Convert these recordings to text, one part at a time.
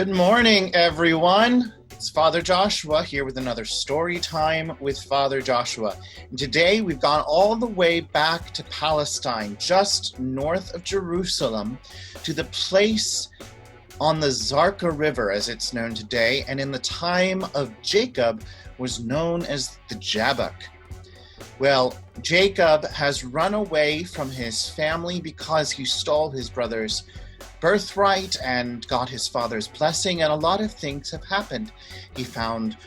Good morning, everyone. It's Father Joshua here with another story time with Father Joshua. And today we've gone all the way back to Palestine, just north of Jerusalem, to the place on the Zarka River, as it's known today, and in the time of Jacob was known as the Jabbok. Well, Jacob has run away from his family because he stole his brother's birthright and got his father's blessing, and a lot of things have happened. He found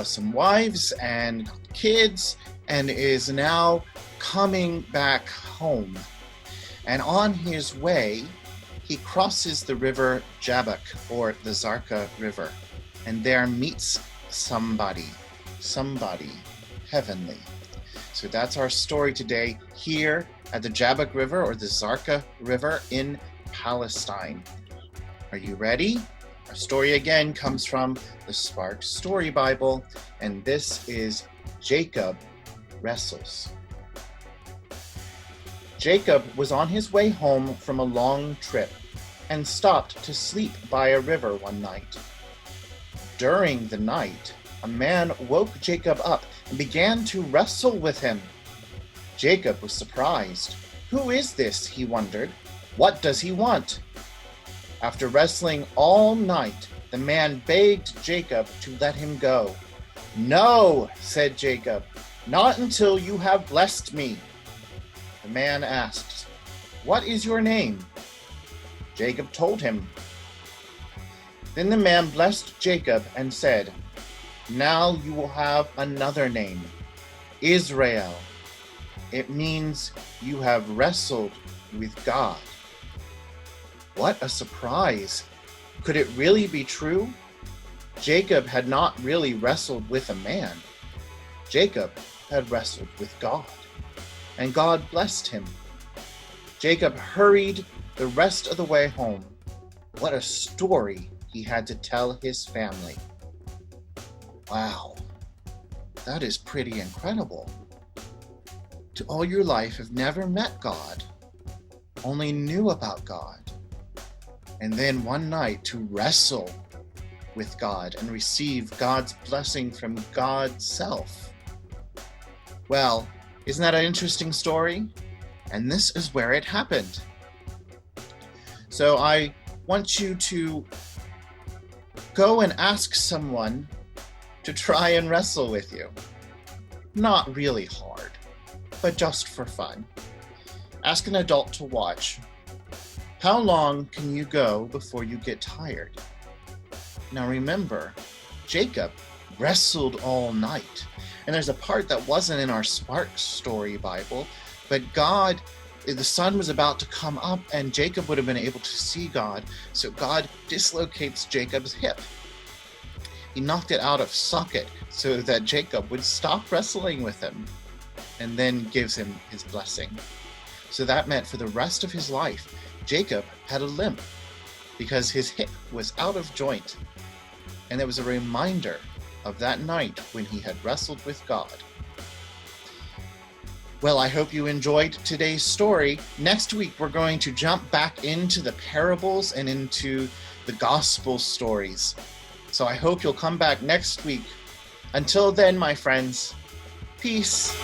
some wives and kids and is now coming back home. And on his way, he crosses the river Jabbok, or the Zarka River, and there meets somebody heavenly. So that's our story today here at the Jabbok River, or the Zarka River in Palestine. Are you ready? Our story again comes from the Spark Story Bible, and this is Jacob Wrestles. Jacob was on his way home from a long trip and stopped to sleep by a river one night. During the night, a man woke Jacob up and began to wrestle with him. Jacob was surprised. "Who is this?" he wondered. "What does he want?" After wrestling all night, the man begged Jacob to let him go. "No," said Jacob, "not until you have blessed me." The man asked, "What is your name?" Jacob told him. Then the man blessed Jacob and said, "Now you will have another name, Israel. It means you have wrestled with God." What a surprise! Could it really be true? Jacob had not really wrestled with a man. Jacob had wrestled with God, and God blessed him. Jacob hurried the rest of the way home. What a story he had to tell his family. Wow, that is pretty incredible. To all your life have never met God, only knew about God, and then one night to wrestle with God and receive God's blessing from God's self. Well, isn't that an interesting story? And this is where it happened. So I want you to go and ask someone to try and wrestle with you. Not really hard, but just for fun. Ask an adult to watch. How long can you go before you get tired? Now remember, Jacob wrestled all night. And there's a part that wasn't in our Spark Story Bible, but the sun was about to come up and Jacob would have been able to see God. So God dislocates Jacob's hip. He knocked it out of socket so that Jacob would stop wrestling with him, and then gives him his blessing. So that meant for the rest of his life, Jacob had a limp because his hip was out of joint. And it was a reminder of that night when he had wrestled with God. Well, I hope you enjoyed today's story. Next week, we're going to jump back into the parables and into the gospel stories. So I hope you'll come back next week. Until then, my friends, peace.